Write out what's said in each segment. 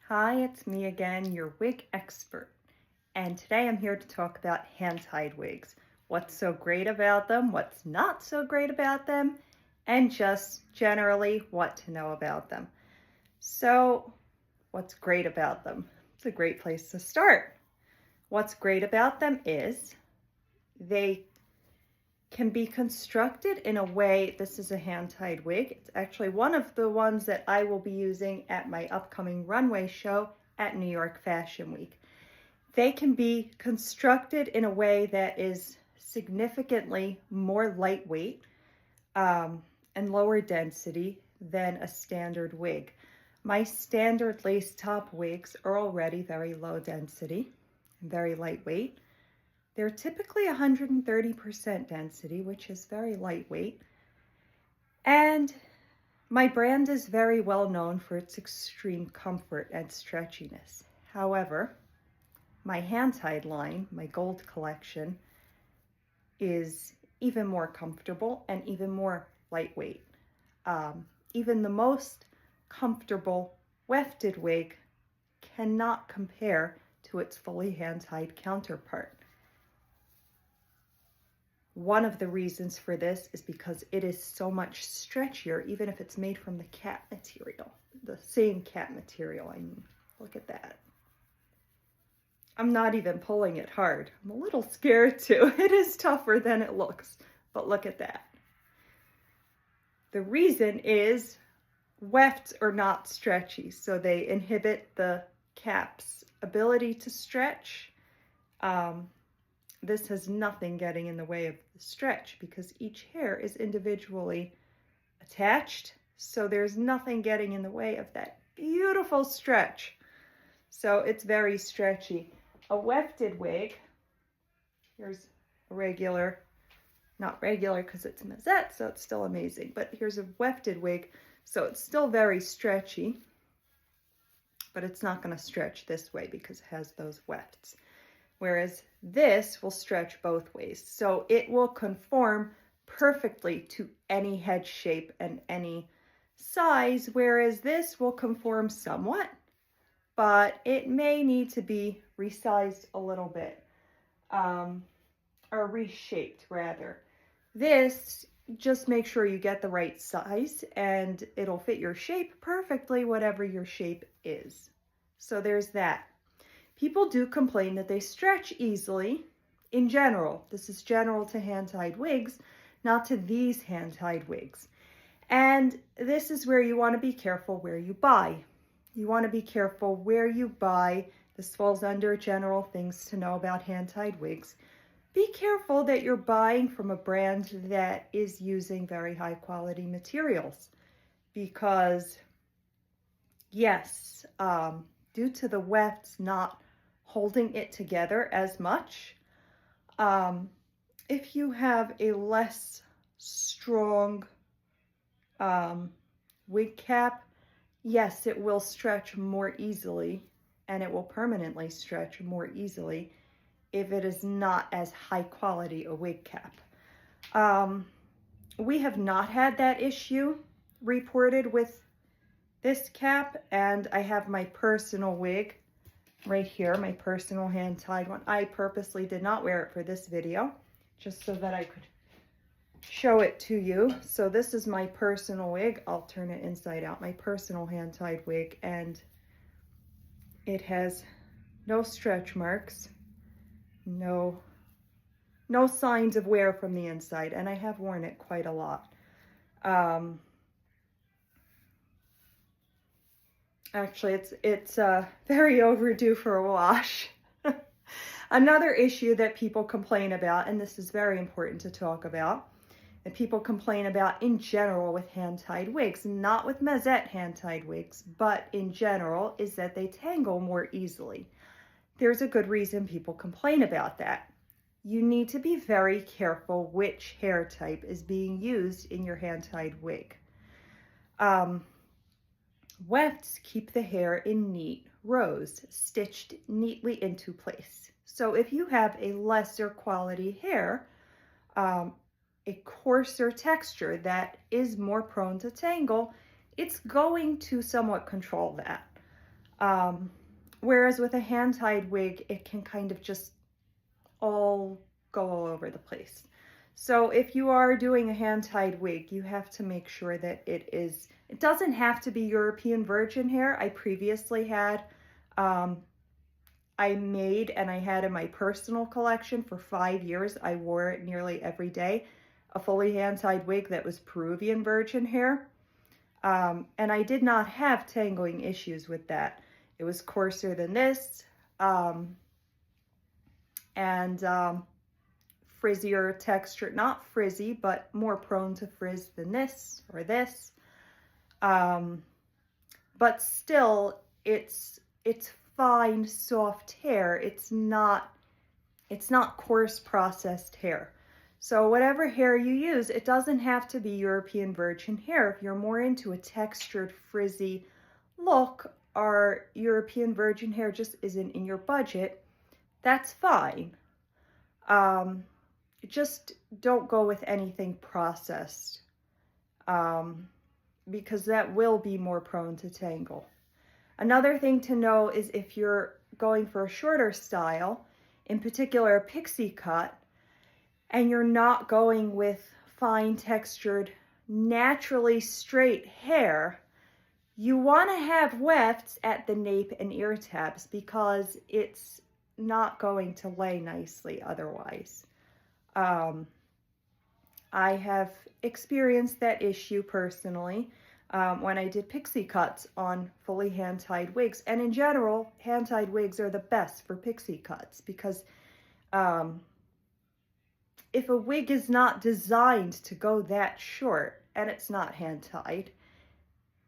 Hi, it's me again, your wig expert. And today I'm here to talk about hand-tied wigs. What's so great about them, what's not so great about them, and just generally what to know about them. So, what's great about them? It's a great place to start. What's great about them is they can be constructed in a way. This is a hand-tied wig. It's actually one of the ones that I will be using at my upcoming runway show at New York Fashion Week. They can be constructed in a way that is significantly more lightweight and lower density than a standard wig. My standard lace top wigs are already very low density and very lightweight. They're typically 130% density, which is very lightweight. And my brand is very well known for its extreme comfort and stretchiness. However, my hand-tied line, my gold collection, is even more comfortable and even more lightweight. Even the most comfortable wefted wig cannot compare to its fully hand-tied counterpart. One of the reasons for this is because it is so much stretchier, even if it's made from the cat material, the same cat material, I mean. Look at that. I'm not even pulling it hard. I'm a little scared too. It is tougher than it looks, but look at that. The reason is wefts are not stretchy, so they inhibit the cap's ability to stretch. This has nothing getting in the way of the stretch because each hair is individually attached, so there's nothing getting in the way of that beautiful stretch. So it's very stretchy. A wefted wig, here's a regular, not regular because it's mazette, so it's still amazing, but here's a wefted wig, so it's still very stretchy, but it's not going to stretch this way because it has those wefts. Whereas this will stretch both ways. So it will conform perfectly to any head shape and any size, whereas this will conform somewhat, but it may need to be resized a little bit, or reshaped rather. This, just make sure you get the right size and it'll fit your shape perfectly, whatever your shape is. So there's that. People do complain that they stretch easily in general. This is general to hand-tied wigs, not to these hand-tied wigs. And this is where you want to be careful where you buy. You want to be careful where you buy. This falls under general things to know about hand-tied wigs. Be careful that you're buying from a brand that is using very high quality materials. Because, yes, due to the wefts not holding it together as much, if you have a less strong wig cap, yes, it will stretch more easily and it will permanently stretch more easily if it is not as high quality a wig cap. We have not had that issue reported with this cap, and I have my personal wig right here, my personal hand-tied one. I purposely did not wear it for this video, just so that I could show it to you. So this is my personal wig. I'll turn it inside out. My personal hand-tied wig, and it has no stretch marks, no signs of wear from the inside, and I have worn it quite a lot. Actually, it's very overdue for a wash. Another issue that people complain about, and this is very important to talk about, that people complain about in general with hand-tied wigs, not with mazette hand-tied wigs, but in general, is that they tangle more easily. There's a good reason people complain about that. You need to be very careful which hair type is being used in your hand-tied wig. Wefts keep the hair in neat rows, stitched neatly into place. So if you have a lesser quality hair, a coarser texture that is more prone to tangle, it's going to somewhat control that. Whereas with a hand-tied wig, it can kind of just all go all over the place. So if you are doing a hand-tied wig, you have to make sure that it doesn't have to be European virgin hair. I previously had, I made and I had in my personal collection for 5 years. I wore it nearly every day. A fully hand-tied wig that was Peruvian virgin hair. And I did not have tangling issues with that. It was coarser than this, and frizzier texture, not frizzy, but more prone to frizz than this or this. But still, it's fine, soft hair. It's not coarse processed hair. So whatever hair you use, it doesn't have to be European virgin hair. If you're more into a textured, frizzy look, or European virgin hair just isn't in your budget, that's fine. Just don't go with anything processed, because that will be more prone to tangle. Another thing to know is if you're going for a shorter style, in particular a pixie cut, and you're not going with fine textured, naturally straight hair, you want to have wefts at the nape and ear tabs because it's not going to lay nicely otherwise. I have experienced that issue personally when I did pixie cuts on fully hand-tied wigs. And in general, hand-tied wigs are the best for pixie cuts because if a wig is not designed to go that short and it's not hand-tied,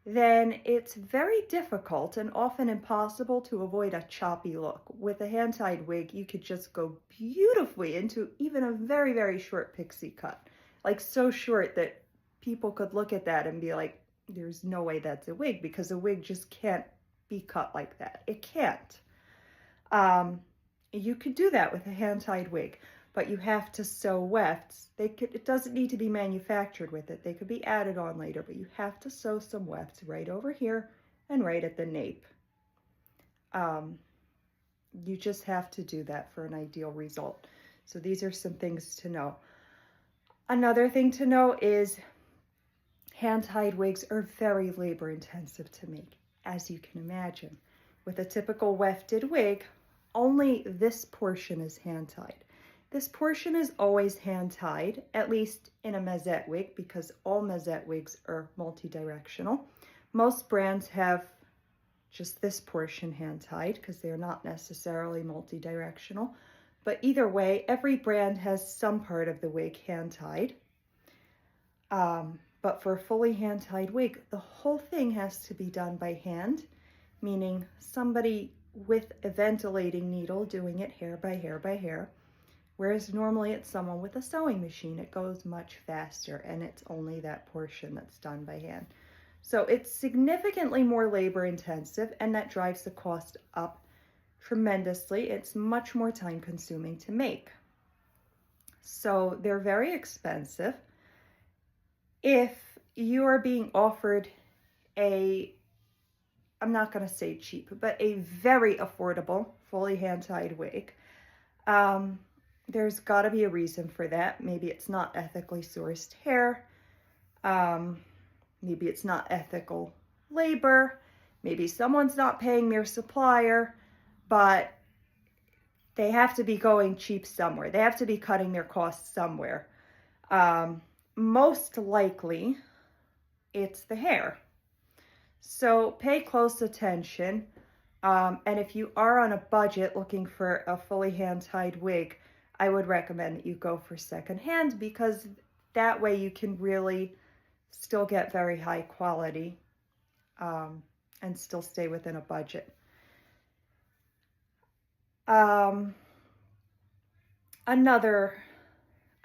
then it's very difficult and often impossible to avoid a choppy look. With a hand-tied wig, you could just go beautifully into even a very, very short pixie cut. Like so short that people could look at that and be like, there's no way that's a wig, because a wig just can't be cut like that. It can't. You could do that with a hand-tied wig, but you have to sew wefts. It doesn't need to be manufactured with it. They could be added on later, but you have to sew some wefts right over here and right at the nape. You just have to do that for an ideal result. So these are some things to know. Another thing to know is hand-tied wigs are very labor intensive to make, as you can imagine. With a typical wefted wig, only this portion is hand-tied. This portion is always hand-tied, at least in a mezette wig, because all mezette wigs are multi-directional. Most brands have just this portion hand-tied because they're not necessarily multi-directional. But either way, every brand has some part of the wig hand-tied. But for a fully hand-tied wig, the whole thing has to be done by hand, meaning somebody with a ventilating needle doing it hair by hair by hair. Whereas normally it's someone with a sewing machine. It goes much faster and it's only that portion that's done by hand. So it's significantly more labor intensive, and that drives the cost up tremendously. It's much more time consuming to make. So they're very expensive. If you are being offered I'm not going to say cheap, but a very affordable fully hand-tied wig, there's got to be a reason for that. Maybe it's not ethically sourced hair. Maybe it's not ethical labor. Maybe someone's not paying their supplier, but they have to be going cheap somewhere. They have to be cutting their costs somewhere. Most likely, it's the hair. So pay close attention. And if you are on a budget looking for a fully hand-tied wig, I would recommend that you go for secondhand, because that way you can really still get very high quality and still stay within a budget.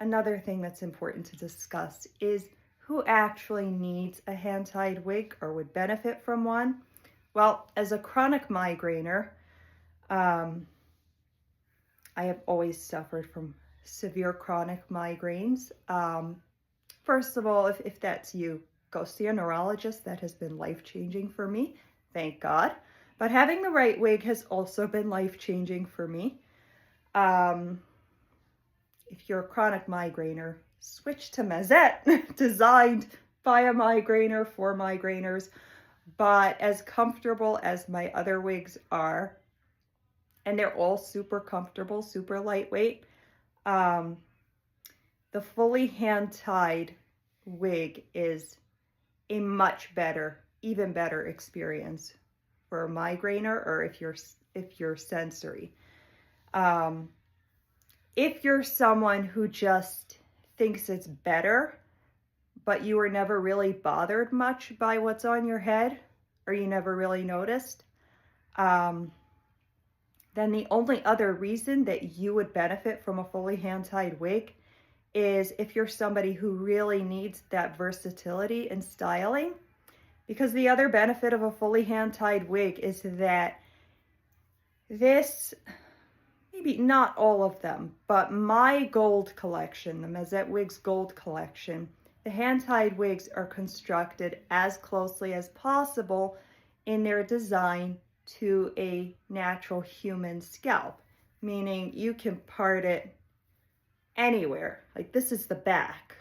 Another thing that's important to discuss is who actually needs a hand-tied wig or would benefit from one. Well, as a chronic migrainer, I have always suffered from severe chronic migraines. First of all, if that's you, go see a neurologist. That has been life-changing for me, thank God. But having the right wig has also been life-changing for me. If you're a chronic migrainer, switch to Mazette, designed by a migrainer for migraineurs. But as comfortable as my other wigs are, and they're all super comfortable, super lightweight, the fully hand-tied wig is a much better, even better experience for a migrainer, or if you're sensory. If you're someone who just thinks it's better, but you were never really bothered much by what's on your head, or you never really noticed, then the only other reason that you would benefit from a fully hand-tied wig is if you're somebody who really needs that versatility in styling. Because the other benefit of a fully hand-tied wig is that this, maybe not all of them, but my gold collection, the Mazette Wigs Gold Collection, the hand-tied wigs are constructed as closely as possible in their design to a natural human scalp, meaning you can part it anywhere. Like this is the back.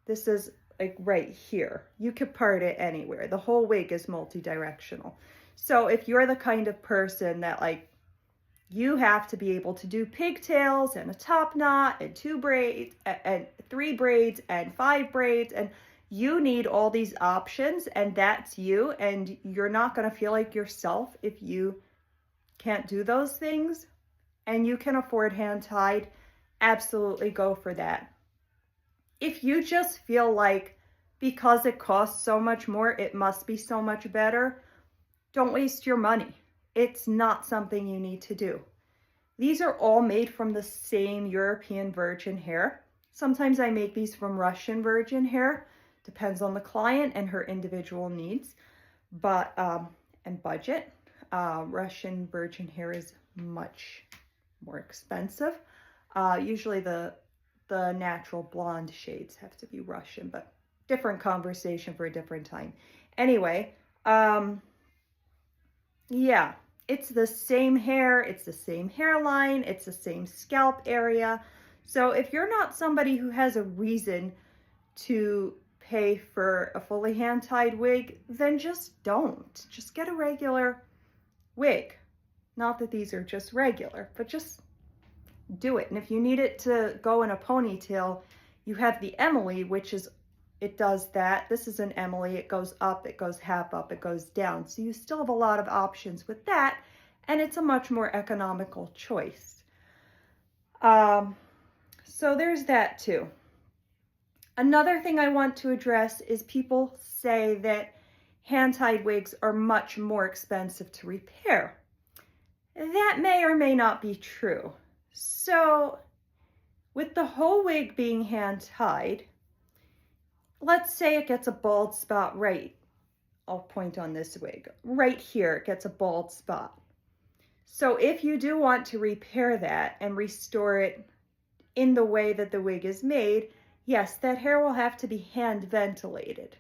This is like right here. You could part it anywhere. The whole wig is multi-directional. So if you're the kind of person that like, you have to be able to do pigtails and a top knot and 2 braids and 3 braids and 5 braids, and you need all these options, and that's you, and you're not going to feel like yourself if you can't do those things, and you can afford hand-tied, absolutely go for that. If you just feel like because it costs so much more, it must be so much better, don't waste your money. It's not something you need to do. These are all made from the same European virgin hair. Sometimes I make these from Russian virgin hair. Depends on the client and her individual needs, but and budget. Russian virgin hair is much more expensive. Usually the natural blonde shades have to be Russian, but different conversation for a different time. Anyway, yeah, it's the same hair, it's the same hairline, it's the same scalp area. So if you're not somebody who has a reason to pay for a fully hand-tied wig, then just don't. Just get a regular wig. Not that these are just regular, but just do it. And if you need it to go in a ponytail, you have the Emily, which is, it does that. This is an Emily. It goes up, it goes half up, it goes down. So you still have a lot of options with that, and it's a much more economical choice. So there's that too. Another thing I want to address is people say that hand-tied wigs are much more expensive to repair. That may or may not be true. So with the whole wig being hand-tied, let's say it gets a bald spot right. I'll point on this wig. Right here, it gets a bald spot. So if you do want to repair that and restore it in the way that the wig is made, yes, that hair will have to be hand ventilated.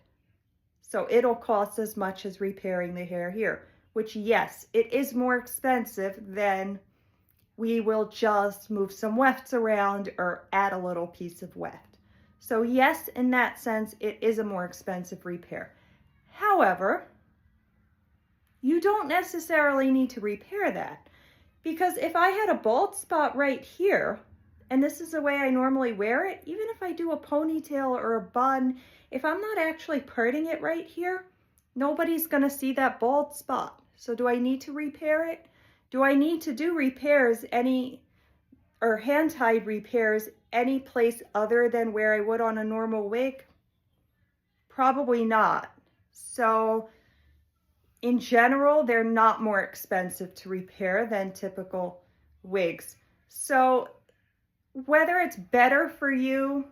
So it'll cost as much as repairing the hair here, which yes, it is more expensive than we will just move some wefts around or add a little piece of weft. So yes, in that sense, it is a more expensive repair. However, you don't necessarily need to repair that, because if I had a bald spot right here, and this is the way I normally wear it, even if I do a ponytail or a bun, if I'm not actually parting it right here, nobody's gonna see that bald spot. So do I need to repair it? Do I need to do repairs or hand-tied repairs any place other than where I would on a normal wig? Probably not. So in general, they're not more expensive to repair than typical wigs. So whether it's better for you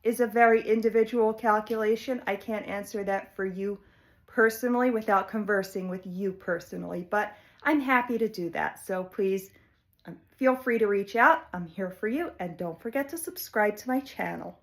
is a very individual calculation. I can't answer that for you personally without conversing with you personally, but I'm happy to do that. So please feel free to reach out. I'm here for you, and don't forget to subscribe to my channel.